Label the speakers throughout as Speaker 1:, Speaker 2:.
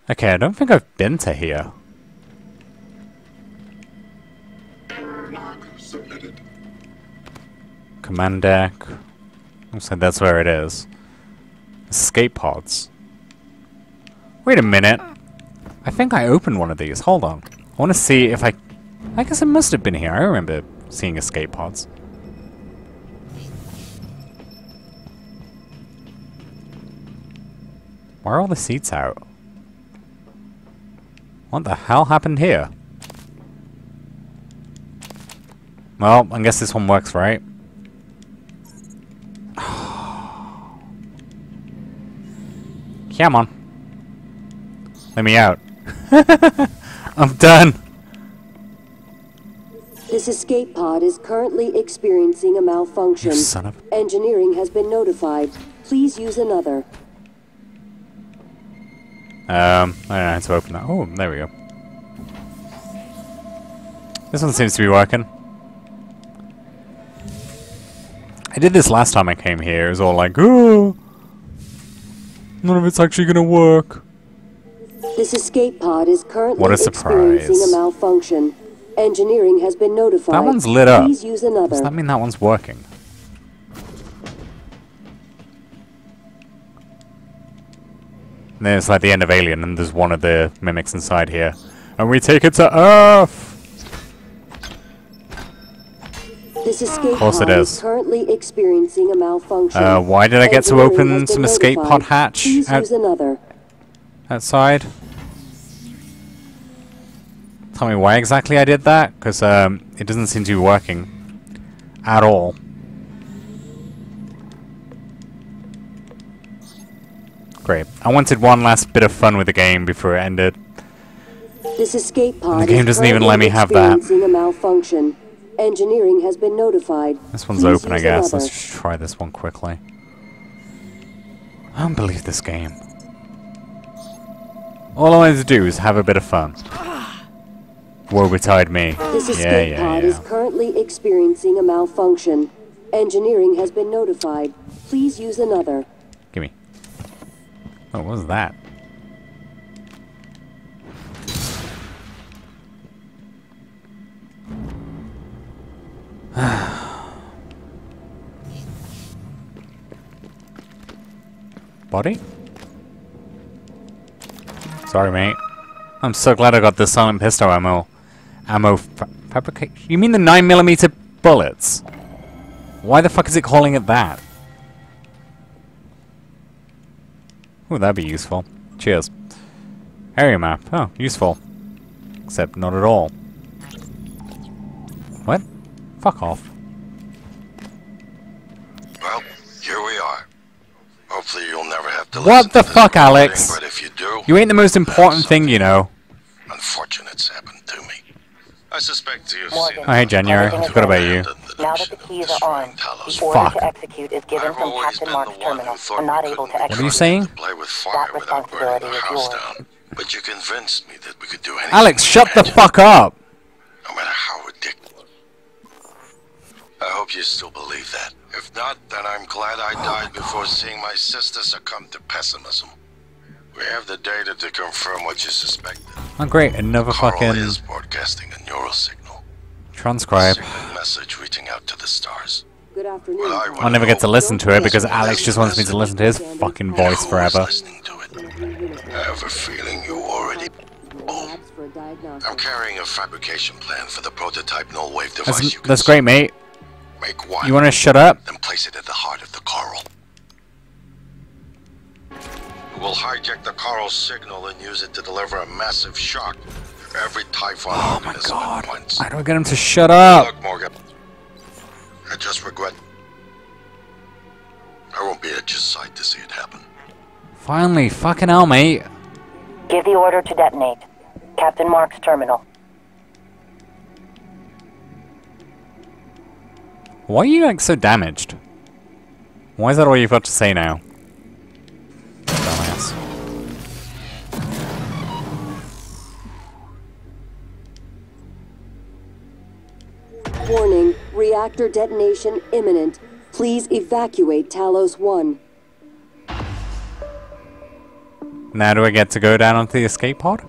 Speaker 1: Okay, I don't think I've been to here. Command deck. Looks like that's where it is. Escape pods. Wait a minute. I think I opened one of these. Hold on. I want to see if I guess it must have been here. I remember seeing escape pods. Why are all the seats out? What the hell happened here? Well, I guess this one works, right? Come on. Let me out. I'm done.
Speaker 2: This escape pod is currently experiencing a malfunction.
Speaker 1: You son of...
Speaker 2: Engineering has been notified. Please use another.
Speaker 1: I don't know how to open that. Oh, there we go. This one seems to be working. I did this last time I came here. It was all like, oh, none of it's actually gonna work.
Speaker 2: This escape pod is currently
Speaker 1: What a surprise.
Speaker 2: experiencing a malfunction. Engineering has been notified.
Speaker 1: That one's lit up.
Speaker 2: Please use another.
Speaker 1: Does that mean that one's working? And then it's like the end of Alien, and there's one of the mimics inside here. And we take it to Earth!
Speaker 2: This escape
Speaker 1: Of course it
Speaker 2: pod
Speaker 1: is.
Speaker 2: currently experiencing a malfunction.
Speaker 1: Why did I get to
Speaker 2: Engineering
Speaker 1: open
Speaker 2: has
Speaker 1: some
Speaker 2: been
Speaker 1: escape
Speaker 2: notified.
Speaker 1: pod hatch
Speaker 2: Please use another.
Speaker 1: outside? Tell me why exactly I did that, because it doesn't seem to be working at all. Great. I wanted one last bit of fun with the game before it ended.
Speaker 2: This escape pod
Speaker 1: The game doesn't even let me have that.
Speaker 2: experiencing a malfunction. Engineering has been notified.
Speaker 1: This one's
Speaker 2: Please
Speaker 1: open, I
Speaker 2: use
Speaker 1: guess.
Speaker 2: another.
Speaker 1: Let's just try this one quickly. I don't believe this game. All I wanted to do is have a bit of fun. Woe betide me.
Speaker 2: This escape pod is currently experiencing a malfunction. Engineering has been notified. Please use another.
Speaker 1: Gimme. Oh, what was that? Body? Sorry, mate. I'm so glad I got the silent pistol ammo. Fabrication? You mean the 9mm bullets? Why the fuck is it calling it that? Oh, that'd be useful. Cheers. Area map. Oh, useful. Except not at all. What? Fuck off.
Speaker 3: Well, here we are. Hopefully you'll never have to
Speaker 1: What
Speaker 3: listen
Speaker 1: the
Speaker 3: to this
Speaker 1: fuck,
Speaker 3: recording,
Speaker 1: Alex?
Speaker 3: But if you do,
Speaker 1: You ain't the most important thing, you know.
Speaker 3: unfortunate's happened to me. I suspect you've
Speaker 4: Morgan.
Speaker 3: seen
Speaker 1: Oh, hey, January. I forgot about you.
Speaker 4: Now that the keys are armed, the order
Speaker 1: Fuck.
Speaker 4: to execute is given
Speaker 3: I've
Speaker 4: from
Speaker 3: always
Speaker 4: Captain
Speaker 3: been
Speaker 4: Mark's
Speaker 3: the one
Speaker 4: terminal.
Speaker 3: who thought
Speaker 4: I'm not
Speaker 3: we
Speaker 4: able to
Speaker 3: couldn't
Speaker 1: What are you
Speaker 4: execute.
Speaker 1: saying?
Speaker 3: play with fire
Speaker 4: That
Speaker 3: without burning the
Speaker 4: responsibility is
Speaker 3: house
Speaker 4: yours.
Speaker 3: down. But you convinced me that we could do anything.
Speaker 1: Alex,
Speaker 3: we
Speaker 1: shut the
Speaker 3: imagined,
Speaker 1: fuck up!
Speaker 3: No matter how ridiculous. I hope you still believe that. If not, then I'm glad I died before seeing my sister succumb to pessimism. We have the data to confirm what you suspected.
Speaker 1: Oh, great. Another
Speaker 3: Carl
Speaker 1: fucking
Speaker 3: is broadcasting a neural signal.
Speaker 1: transcribe.
Speaker 3: Signal message reaching out to the stars.
Speaker 2: Good afternoon.
Speaker 3: Well, I
Speaker 1: I'll never get to listen to it because
Speaker 3: Well,
Speaker 1: Alex just wants me to listen to his fucking voice
Speaker 3: Who
Speaker 1: forever.
Speaker 3: is listening to it? I have a feeling you already. Oh,
Speaker 2: Labs for diagnostics.
Speaker 3: I'm carrying a fabrication plan for the prototype null wave device you can
Speaker 1: That's great, mate.
Speaker 3: Make one,
Speaker 1: You want to shut up?
Speaker 3: then place it at the heart of the coral. We'll hijack the coral signal and use it to deliver a massive shock to every Typhon
Speaker 1: Oh my
Speaker 3: organism
Speaker 1: god.
Speaker 3: at once.
Speaker 1: How do I get him to shut up?
Speaker 3: Look, Morgan. I just regret. I won't be at your side to see it happen.
Speaker 1: Finally, fucking hell, mate.
Speaker 4: Give the order to detonate. Captain Mark's terminal.
Speaker 1: Why are you like so damaged? Why is that all you've got to say now? Dumbass.
Speaker 2: Warning, reactor detonation imminent. Please evacuate Talos 1.
Speaker 1: Now do I get to go down onto the escape pod?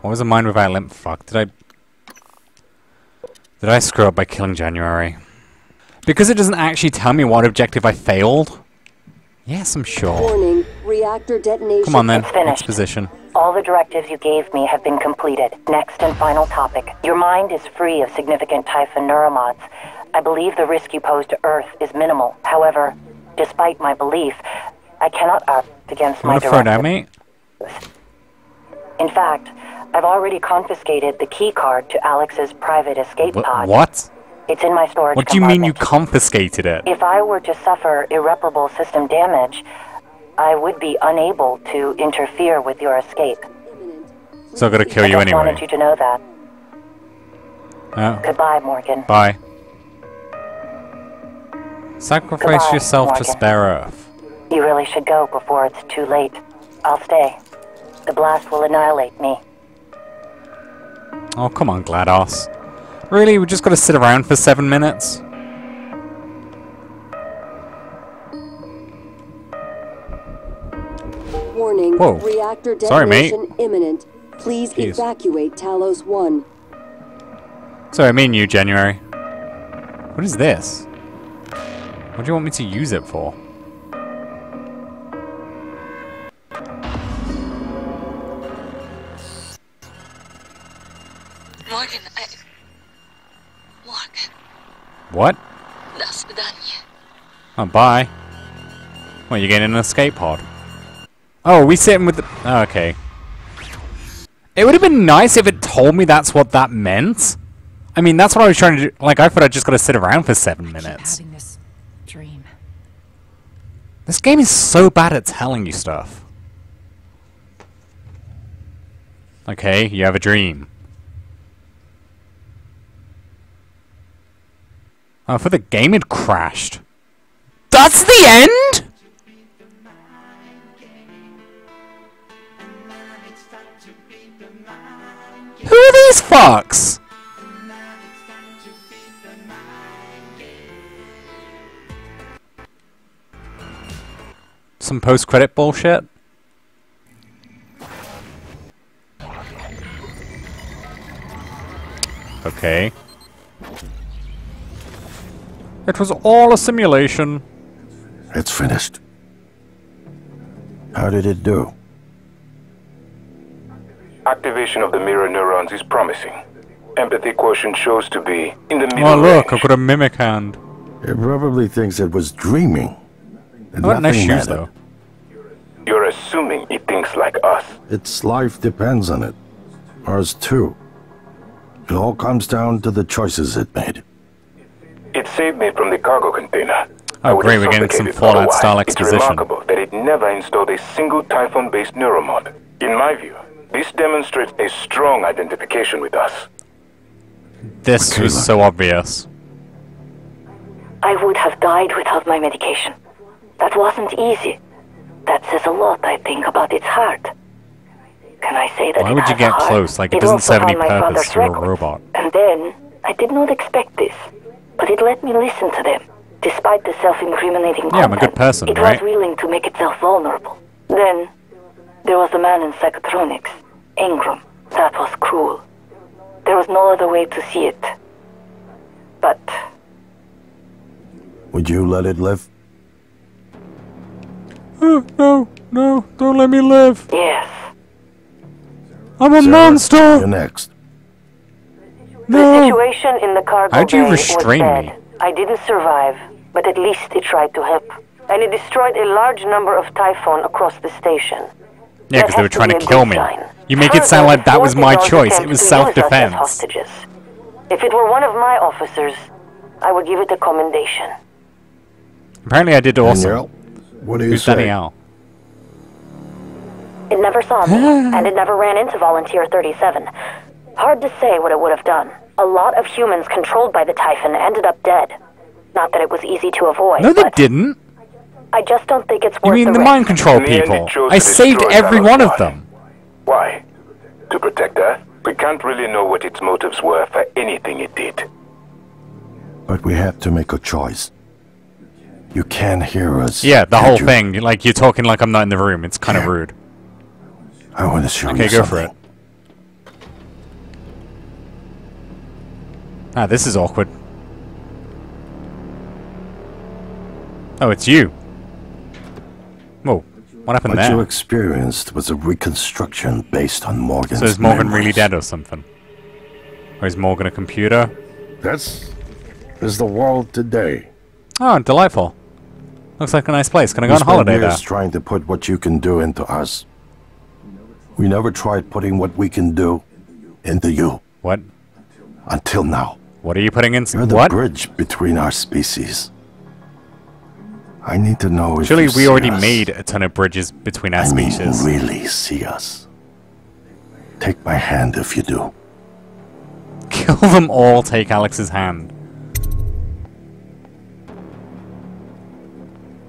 Speaker 1: What was a mind without limp? Fuck, did I screw up by killing January? Because it doesn't actually tell me what objective I failed? Yes, I'm sure.
Speaker 2: Warning, reactor detonation.
Speaker 1: Come on then,
Speaker 4: It's finished.
Speaker 1: exposition.
Speaker 4: All the directives you gave me have been completed. Next and final topic. Your mind is free of significant Typhon neuromods. I believe the risk you pose to Earth is minimal. However, despite my belief, I cannot act against
Speaker 1: You
Speaker 4: my
Speaker 1: wanna throw it at
Speaker 4: directives.
Speaker 1: me?
Speaker 4: In fact, I've already confiscated the key card to Alex's private escape pod.
Speaker 1: What?
Speaker 4: It's in my storage
Speaker 1: What do you mean you
Speaker 4: compartment.
Speaker 1: confiscated it?
Speaker 4: If I were to suffer irreparable system damage, I would be unable to interfere with your escape.
Speaker 1: So I gotta kill you
Speaker 4: I just wanted
Speaker 1: anyway.
Speaker 4: you to know that.
Speaker 1: Oh,
Speaker 4: Goodbye, Morgan.
Speaker 1: bye. Sacrifice
Speaker 4: Goodbye,
Speaker 1: yourself to
Speaker 4: Morgan.
Speaker 1: spare Earth.
Speaker 4: You really should go before it's too late. I'll stay. The blast will annihilate me.
Speaker 1: Oh, come on, GLaDOS. Really? We just gotta sit around for 7 minutes?
Speaker 2: Warning,
Speaker 1: Whoa.
Speaker 2: reactor
Speaker 1: Sorry, mate.
Speaker 2: detonation imminent. Please
Speaker 1: Jeez.
Speaker 2: evacuate Talos 1.
Speaker 1: Sorry, I mean you, January. What is this? What do you want me to use it for?
Speaker 5: Morgan, Morgan,
Speaker 1: What?
Speaker 5: до свидания.
Speaker 1: Oh, bye. What, you getting an escape pod? Oh, are we sitting with the... Oh, okay. It would have been nice if it told me that's what that meant. I mean, that's what I was trying to do. Like, I thought I just got to sit around for 7 minutes.
Speaker 6: Having this dream.
Speaker 1: This game is so bad at telling you stuff. Okay, you have a dream. Oh, for the game had crashed. That's the end?! Who are these fucks? Some post-credit bullshit? Okay. It was all a simulation.
Speaker 3: It's finished. How did it do?
Speaker 7: Activation of the mirror neurons is promising. Empathy quotient shows to be in the middle
Speaker 1: Oh look, I've
Speaker 7: range.
Speaker 1: got a mimic hand.
Speaker 3: It probably thinks it was dreaming. And
Speaker 1: I got nice
Speaker 3: nothing
Speaker 1: shoes
Speaker 3: mattered.
Speaker 1: though.
Speaker 7: You're assuming it thinks like us.
Speaker 3: Its life depends on it. Ours too. It all comes down to the choices it made.
Speaker 7: It saved me from the cargo container. I
Speaker 1: Oh
Speaker 7: would
Speaker 1: great,
Speaker 7: have
Speaker 1: we're getting some
Speaker 7: suffocated
Speaker 1: Fallout style
Speaker 7: otherwise.
Speaker 1: exposition.
Speaker 7: It's remarkable that it never installed a single Typhon-based neuromod. In my view, this demonstrates a strong identification with us.
Speaker 1: This
Speaker 3: Okay,
Speaker 1: was
Speaker 3: look.
Speaker 1: so obvious.
Speaker 4: I would have died without my medication. That wasn't easy. That says a lot, I think, about its heart. Can I say that
Speaker 1: Why
Speaker 4: it
Speaker 1: would you
Speaker 4: has
Speaker 1: get
Speaker 4: a heart?
Speaker 1: close? Like, it
Speaker 4: It
Speaker 1: doesn't
Speaker 4: also
Speaker 1: serve any
Speaker 4: found my
Speaker 1: purpose.
Speaker 4: father's
Speaker 1: You're a
Speaker 4: records.
Speaker 1: robot.
Speaker 4: And then, I did not expect this, but it let me listen to them. Despite the self-incriminating
Speaker 1: Yeah, I'm a good
Speaker 4: content,
Speaker 1: person,
Speaker 4: it
Speaker 1: right?
Speaker 4: was willing to make itself vulnerable. Then, there was the man in psychotronics, Ingram. That was cruel. There was no other way to see it. But
Speaker 3: Would you let it live?
Speaker 1: No, don't let me live.
Speaker 4: yes,
Speaker 1: I'm a
Speaker 3: Sarah,
Speaker 1: monster.
Speaker 3: You're next.
Speaker 4: the
Speaker 1: No.
Speaker 4: situation in the cargo
Speaker 1: How'd you
Speaker 4: bay was
Speaker 1: restrain
Speaker 4: bad.
Speaker 1: me?
Speaker 4: I didn't survive, but at least it tried to help. And it destroyed a large number of Typhon across the station.
Speaker 1: Yeah, because they were
Speaker 4: That has
Speaker 1: trying
Speaker 4: be
Speaker 1: to
Speaker 4: a
Speaker 1: kill
Speaker 4: good
Speaker 1: me.
Speaker 4: sign.
Speaker 1: You make it sound
Speaker 4: Further,
Speaker 1: like that was my
Speaker 4: thwarted
Speaker 1: choice.
Speaker 4: our
Speaker 1: It was
Speaker 4: attempt to use us as
Speaker 1: self-defense.
Speaker 4: hostages. If it were one of my officers, I would give it a commendation.
Speaker 1: Apparently I did awesome.
Speaker 3: Danielle, what do you
Speaker 1: Who's
Speaker 3: say?
Speaker 1: Danielle?
Speaker 4: It never saw me, and it never ran into Volunteer 37. Hard to say what it would have done. A lot of humans controlled by the Typhon ended up dead. Not that it was easy to avoid,
Speaker 1: No, they
Speaker 4: but
Speaker 1: didn't.
Speaker 4: I just don't think it's
Speaker 1: You
Speaker 4: worth
Speaker 1: mean
Speaker 4: the
Speaker 1: the
Speaker 4: risk.
Speaker 1: mind control
Speaker 7: In the end, it
Speaker 1: people?
Speaker 7: chose
Speaker 1: I
Speaker 7: to
Speaker 1: saved
Speaker 7: destroy
Speaker 1: every
Speaker 7: Talos
Speaker 1: one of
Speaker 7: One.
Speaker 1: them.
Speaker 7: Why? To protect Earth? We can't really know what its motives were for anything it did.
Speaker 3: But we have to make a choice. You can't hear us.
Speaker 1: Yeah, the whole
Speaker 3: you?
Speaker 1: thing. Like, you're talking like I'm not in the room. It's kind of rude.
Speaker 3: I want to show you
Speaker 1: Okay, go
Speaker 3: something.
Speaker 1: for it. Ah, this is awkward. Oh, it's you. Whoa, what happened
Speaker 3: What you
Speaker 1: there?
Speaker 3: experienced was a reconstruction based on Morgan's
Speaker 1: So is Morgan really
Speaker 3: memories.
Speaker 1: dead or something? Or is Morgan a computer?
Speaker 3: This is the world today.
Speaker 1: Oh, delightful. Looks like a nice place. Can I go
Speaker 3: We
Speaker 1: on
Speaker 3: spent
Speaker 1: holiday there?
Speaker 3: years trying to put what you can do into us. We never tried putting what we can do into you.
Speaker 1: What?
Speaker 3: Until now.
Speaker 1: What are you putting in?
Speaker 3: You're the
Speaker 1: What?
Speaker 3: bridge between our species. I need to know if
Speaker 1: Surely
Speaker 3: you
Speaker 1: we
Speaker 3: see
Speaker 1: already
Speaker 3: us.
Speaker 1: made a ton of bridges between our
Speaker 3: I mean,
Speaker 1: species.
Speaker 3: really see us. Take my hand if you do.
Speaker 1: Kill them all, take Alex's hand.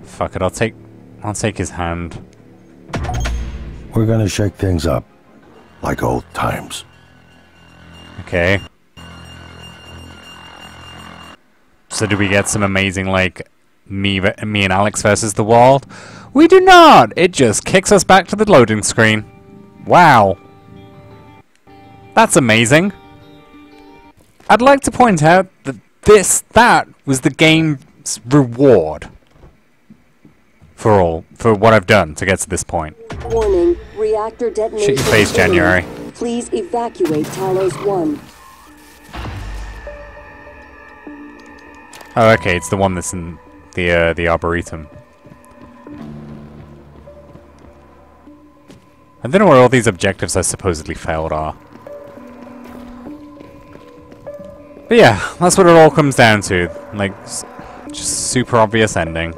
Speaker 1: Fuck it, I'll take his hand.
Speaker 3: We're gonna shake things up. Like old times.
Speaker 1: Okay. So do we get some amazing, like, me and Alex versus the world? We do not! It just kicks us back to the loading screen. Wow. That's amazing. I'd like to point out that that was the game's reward. For what I've done to get to this point.
Speaker 2: Warning, reactor detonation.
Speaker 1: Shit your face,
Speaker 2: imminent.
Speaker 1: January.
Speaker 2: Please evacuate Talos 1.
Speaker 1: Oh, okay, it's the one that's in the Arboretum. I don't know where all these objectives I supposedly failed are. But yeah, that's what it all comes down to. Like, just super obvious ending.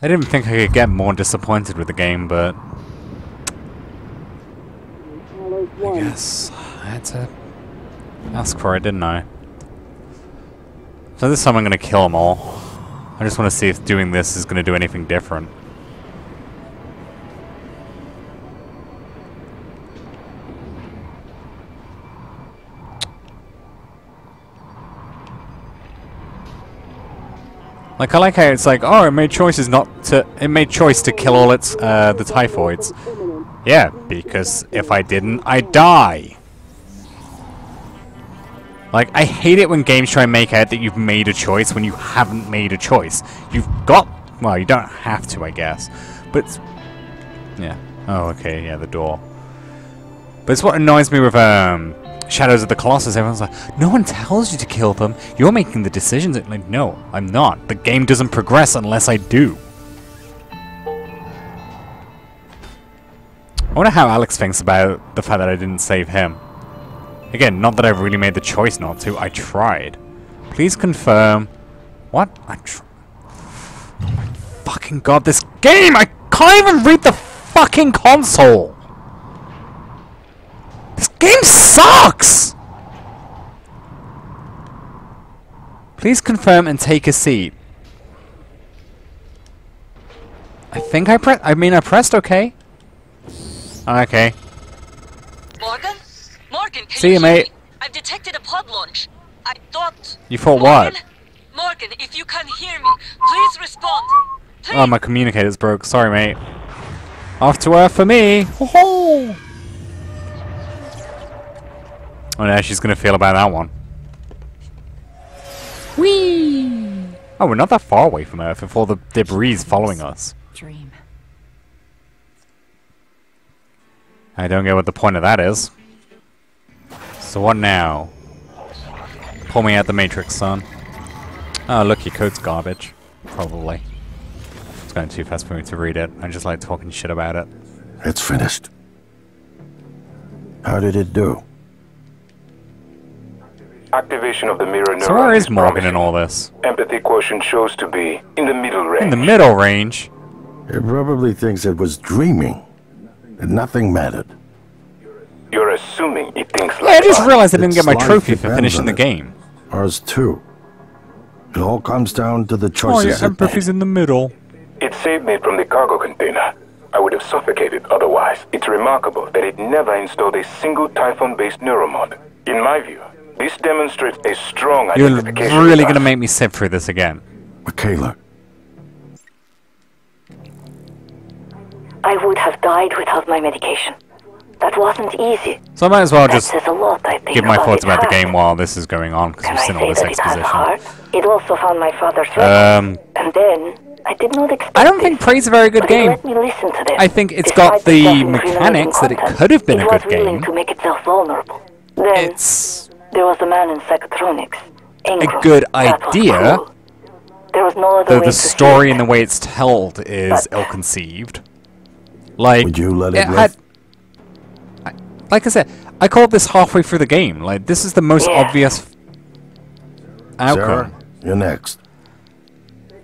Speaker 1: I didn't think I could get more disappointed with the game, but
Speaker 2: Talos
Speaker 1: I
Speaker 2: 1.
Speaker 1: guess I had to ask for it, didn't I? So this time I'm gonna kill them all. I just want to see if doing this is gonna do anything different. Like, I like how it's like, oh, it made choice to kill all its, the typhoids.
Speaker 2: Imminent.
Speaker 1: Yeah, because if I didn't, I'd die. Like, I hate it when games try and make out that you've made a choice when you haven't made a choice. You've got... Well, you don't have to, I guess. But... Yeah. Oh, okay, yeah, the door. But it's what annoys me with, Shadows of the Colossus. Everyone's like, no one tells you to kill them. You're making the decisions. Like, no, I'm not. The game doesn't progress unless I do. I wonder how Alex thinks about the fact that I didn't save him. Again, not that I really made the choice not to. I tried. Please confirm. What? Oh my fucking god, this game! I can't even read the fucking console! This game sucks! Please confirm and take a seat. I think I pressed OK. Okay.
Speaker 5: Morgan? Morgan, can
Speaker 1: See
Speaker 5: you
Speaker 1: you,
Speaker 5: hear
Speaker 1: mate.
Speaker 5: me? I've detected a pod launch. I thought...
Speaker 1: You thought
Speaker 5: Morgan?
Speaker 1: what?
Speaker 5: Morgan, if you can hear me, please respond. Please.
Speaker 1: Oh, my communicator's broke. Sorry, mate. Off to Earth for me. Ho-ho! Oh, now she's gonna feel about that one. Whee! Oh, we're not that far away from Earth if all the debris is following us.
Speaker 4: Dream.
Speaker 1: I don't get what the point of that is. So what now? Pull me out the Matrix, son. Oh, look, your code's garbage. Probably. It's going too fast for me to read it. I just like talking shit about it.
Speaker 3: It's finished. How did it do?
Speaker 7: Activation of the mirror neuron
Speaker 1: So where is Morgan
Speaker 7: promising.
Speaker 1: in all this?
Speaker 7: Empathy quotient shows to be in the middle range.
Speaker 1: In the middle range?
Speaker 3: It probably thinks it was dreaming. That nothing mattered.
Speaker 7: You're assuming it thinks
Speaker 1: Yeah, I
Speaker 7: like
Speaker 1: just
Speaker 7: us.
Speaker 1: realized I didn't
Speaker 3: Its
Speaker 1: get my
Speaker 3: life
Speaker 1: trophy for
Speaker 3: depends
Speaker 1: finishing
Speaker 3: on
Speaker 1: the
Speaker 3: it.
Speaker 1: game.
Speaker 3: Ours too. It all comes down to the
Speaker 1: Oh,
Speaker 3: choices
Speaker 1: yeah,
Speaker 3: it made.
Speaker 1: empathy's in the middle.
Speaker 7: It saved me from the cargo container. I would have suffocated otherwise. It's remarkable that it never installed a single Typhon-based neuromod. In my view, This demonstrates a strong
Speaker 1: You're
Speaker 7: identification
Speaker 1: really
Speaker 7: with
Speaker 1: going to
Speaker 7: us.
Speaker 1: make me sit through this again.
Speaker 3: Michaela,
Speaker 4: I would have died without my medication. That wasn't easy.
Speaker 1: So I might as well
Speaker 4: That
Speaker 1: just
Speaker 4: says a lot, I think,
Speaker 1: give my thoughts about the
Speaker 4: its heart.
Speaker 1: game while this is going on, because
Speaker 4: Can
Speaker 1: we've
Speaker 4: I
Speaker 1: seen all
Speaker 4: say
Speaker 1: this
Speaker 4: that it has
Speaker 1: exposition.
Speaker 4: heart? It also found my father's record. And then, I did not expect
Speaker 1: I don't
Speaker 4: this,
Speaker 1: think Prey's a very good
Speaker 4: but it
Speaker 1: game.
Speaker 4: let me listen to them.
Speaker 1: I think it's
Speaker 4: Despite
Speaker 1: got the
Speaker 4: stuff incriminating
Speaker 1: mechanics that it
Speaker 4: content,
Speaker 1: could have been a
Speaker 4: it was
Speaker 1: good
Speaker 4: willing
Speaker 1: game.
Speaker 4: to make itself vulnerable. Then,
Speaker 1: It's
Speaker 4: there was the man in psychotronics. Ingram.
Speaker 1: good
Speaker 4: That was
Speaker 1: idea,
Speaker 4: cruel. There was no other
Speaker 1: though
Speaker 4: way
Speaker 1: the
Speaker 4: to see
Speaker 1: story
Speaker 4: it.
Speaker 1: and the way it's told is
Speaker 4: But-
Speaker 1: ill-conceived. Like,
Speaker 3: would you let it
Speaker 1: had,
Speaker 3: live?
Speaker 1: like I said, I called this halfway through the game. Like, this is the most
Speaker 4: Yeah.
Speaker 1: obvious outcome.
Speaker 3: Sarah, you're next.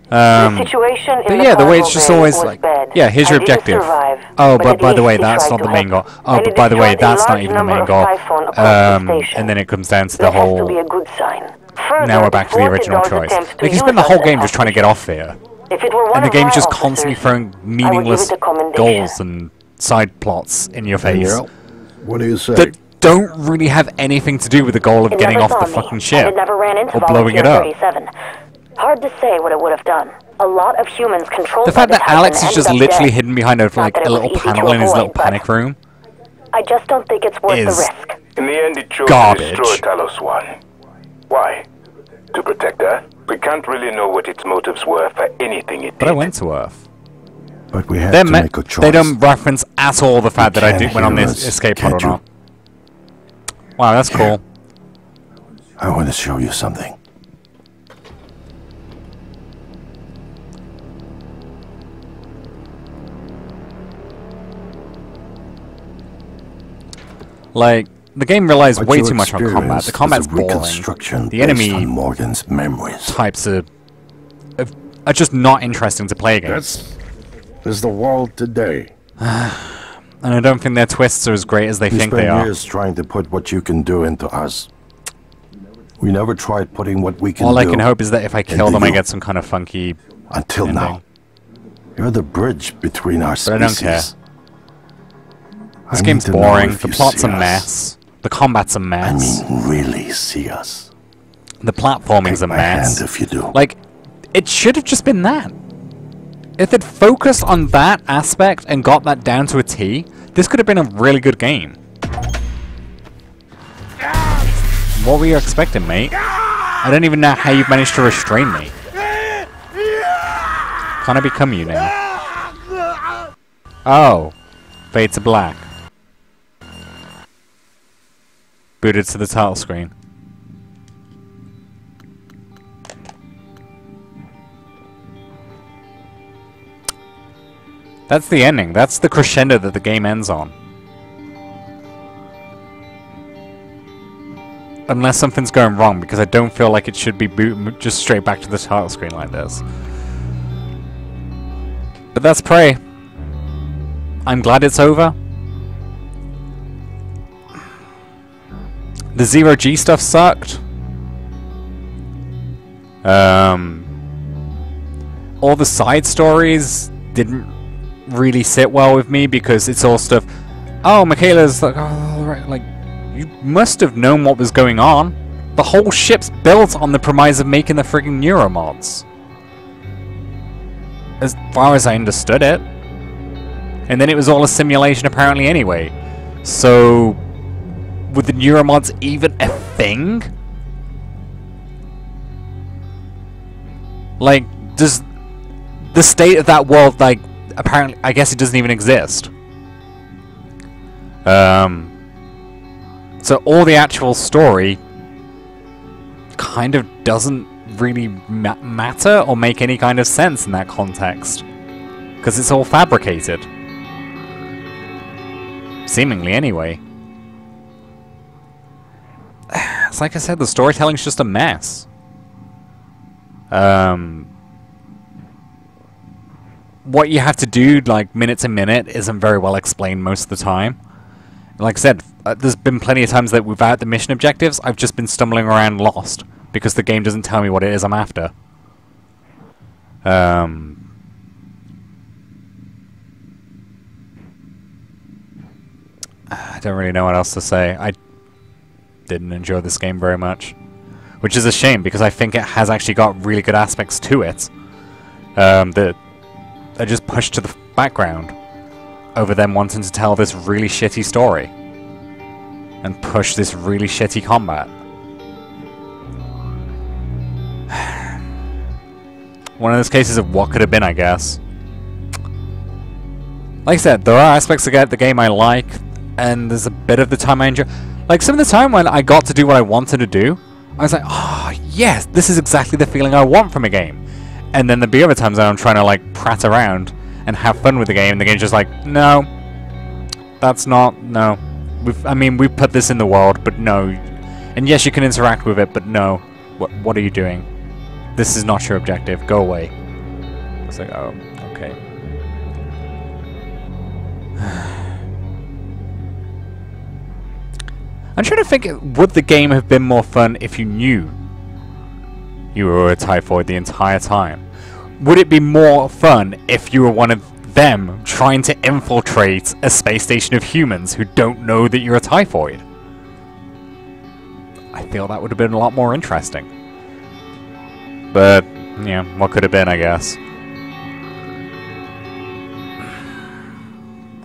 Speaker 4: The situation in
Speaker 1: But yeah, the way it's
Speaker 4: cargo
Speaker 1: just
Speaker 4: bay
Speaker 1: always
Speaker 4: was
Speaker 1: like,
Speaker 4: bad.
Speaker 1: yeah, here's your
Speaker 4: I didn't
Speaker 1: objective.
Speaker 4: survive,
Speaker 1: Oh,
Speaker 4: but
Speaker 1: but
Speaker 4: at
Speaker 1: by the
Speaker 4: least
Speaker 1: way,
Speaker 4: he
Speaker 1: that's
Speaker 4: tried
Speaker 1: not
Speaker 4: to
Speaker 1: the main goal.
Speaker 4: help.
Speaker 1: Oh,
Speaker 4: And
Speaker 1: but
Speaker 4: it
Speaker 1: by the way,
Speaker 4: destroyed a
Speaker 1: that's not
Speaker 4: large
Speaker 1: even the
Speaker 4: number
Speaker 1: main
Speaker 4: of
Speaker 1: goal.
Speaker 4: Typhon across the station.
Speaker 1: And then it comes down to the
Speaker 4: That has to be
Speaker 1: whole.
Speaker 4: a good sign. Further,
Speaker 1: Now we're back to the
Speaker 4: thwarted
Speaker 1: original
Speaker 4: those
Speaker 1: choice.
Speaker 4: attempts to
Speaker 1: Like, he spent
Speaker 4: use
Speaker 1: the whole
Speaker 4: us
Speaker 1: game
Speaker 4: as
Speaker 1: just trying to get off there.
Speaker 4: If it were one
Speaker 1: And the
Speaker 4: of
Speaker 1: game's
Speaker 4: my
Speaker 1: just
Speaker 4: officers,
Speaker 1: constantly throwing
Speaker 4: I would give
Speaker 1: meaningless
Speaker 4: it a commendation.
Speaker 1: goals and side plots in your face
Speaker 3: Danielle, what do you say?
Speaker 1: that don't really have anything to do with the goal of
Speaker 4: It
Speaker 1: getting
Speaker 4: never
Speaker 1: off the
Speaker 4: saw me,
Speaker 1: fucking
Speaker 4: and
Speaker 1: ship
Speaker 4: it never ran into
Speaker 1: or blowing it
Speaker 4: Volunteer
Speaker 1: up.
Speaker 4: 37. Hard to say what it would have done. A lot of humans controlled
Speaker 1: The fact
Speaker 4: by
Speaker 1: that
Speaker 4: Typhon
Speaker 1: Alex is
Speaker 4: ended
Speaker 1: just
Speaker 4: up
Speaker 1: literally
Speaker 4: dead.
Speaker 1: hidden behind a,
Speaker 4: Not
Speaker 1: like
Speaker 4: that
Speaker 1: a
Speaker 4: it was
Speaker 1: little
Speaker 4: easy to
Speaker 1: panel in his
Speaker 4: avoid,
Speaker 1: little
Speaker 4: but
Speaker 1: panic room
Speaker 4: I just don't think it's worth the
Speaker 1: is
Speaker 4: risk.
Speaker 7: In the end, it chose
Speaker 1: garbage.
Speaker 7: to destroy Talos One. Why? To protect her? We can't really know what its motives were for anything it did.
Speaker 1: But I went to Earth.
Speaker 3: But we had
Speaker 1: They're
Speaker 3: to
Speaker 1: me-
Speaker 3: make a choice.
Speaker 1: they don't reference at all the fact that I
Speaker 3: can't
Speaker 1: went on
Speaker 3: hear
Speaker 1: this
Speaker 3: us,
Speaker 1: escape pod or
Speaker 3: can't you?
Speaker 1: not. Wow, that's cool.
Speaker 3: I want to show you something.
Speaker 1: Like, the game relies
Speaker 3: What
Speaker 1: way
Speaker 3: you
Speaker 1: too much on combat.
Speaker 3: experienced
Speaker 1: The combat's
Speaker 3: is a
Speaker 1: boring.
Speaker 3: reconstruction
Speaker 1: The
Speaker 3: based
Speaker 1: enemy
Speaker 3: on Morgan's memories.
Speaker 1: types are just not interesting to play against.
Speaker 3: This is the world today.
Speaker 1: And I don't think their twists are as great as they
Speaker 3: We
Speaker 1: think
Speaker 3: spent
Speaker 1: they are.
Speaker 3: years trying to put what you can do into us. We never tried putting what we can
Speaker 1: All
Speaker 3: do
Speaker 1: I can hope is that if I kill
Speaker 3: into
Speaker 1: them, I
Speaker 3: you.
Speaker 1: get some kind of funky
Speaker 3: until
Speaker 1: ending.
Speaker 3: now. You're the bridge between our
Speaker 1: But I don't
Speaker 3: species.
Speaker 1: care. This game's boring, the plot's a mess, the combat's a
Speaker 3: I
Speaker 1: mess,
Speaker 3: mean, really see us.
Speaker 1: the platforming's a
Speaker 3: Take my
Speaker 1: mess.
Speaker 3: hand if you do.
Speaker 1: Like, it should have just been that. If they'd focused on that aspect and got that down to a T, this could have been a really good game. What were you expecting, mate? I don't even know how you've managed to restrain me. Can I become you now? Oh. Fade to black. Booted to the title screen. That's the ending. That's the crescendo that the game ends on. Unless something's going wrong, because I don't feel like it should be just straight back to the title screen like this. But that's Prey. I'm glad it's over. The Zero G stuff sucked. All the side stories didn't really sit well with me because it's all stuff. Oh, Michaela's like, oh, right, like, you must have known what was going on. The whole ship's built on the premise of making the frigging neuromods. As far as I understood it. And then it was all a simulation apparently anyway. So, were the neuromods even a thing? Like, does the state of that world, like, apparently, I guess it doesn't even exist. So all the actual story kind of doesn't really matter or make any kind of sense in that context. Because it's all fabricated. Seemingly, anyway. It's like I said, the storytelling's just a mess. What you have to do, like, minute to minute, isn't very well explained most of the time. Like I said, there's been plenty of times that without the mission objectives, I've just been stumbling around lost, because the game doesn't tell me what it is I'm after. I don't really know what else to say. didn't enjoy this game very much. Which is a shame, because I think it has actually got really good aspects to it. That are just pushed to the background over them wanting to tell this really shitty story. And push this really shitty combat. One of those cases of what could have been, I guess. Like I said, there are aspects of the game I like, and there's a bit of the time I enjoy. Like, some of the time when I got to do what I wanted to do, I was like, oh, yes, this is exactly the feeling I want from a game. And then there'd be other times when I'm trying to, like, prat around and have fun with the game, and the game's just like, no, that's not, no. We've put this in the world, but no. And yes, you can interact with it, but no. What are you doing? This is not your objective. Go away. It's like, oh, okay. I'm trying to think, would the game have been more fun if you knew you were a Typhoid the entire time? Would it be more fun if you were one of them trying to infiltrate a space station of humans who don't know that you're a Typhoid? I feel that would have been a lot more interesting. But, yeah, what could have been, I guess.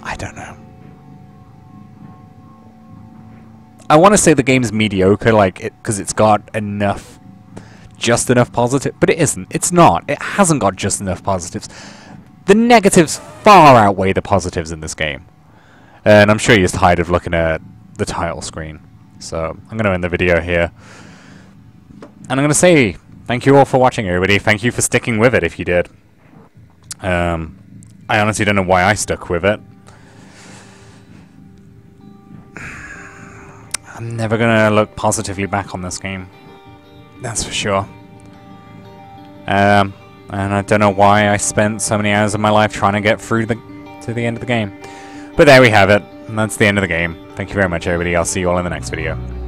Speaker 1: I don't know. I want to say the game's mediocre, like, because it's got enough, just enough positive, but it isn't. It's not. It hasn't got just enough positives. The negatives far outweigh the positives in this game. And I'm sure you're tired of looking at the title screen. So, I'm going to end the video here. And I'm going to say thank you all for watching, everybody. Thank you for sticking with it if you did. I honestly don't know why I stuck with it. I'm never going to look positively back on this game. That's for sure. And I don't know why I spent so many hours of my life trying to get through to the end of the game. But there we have it. And that's the end of the game. Thank you very much, everybody. I'll see you all in the next video.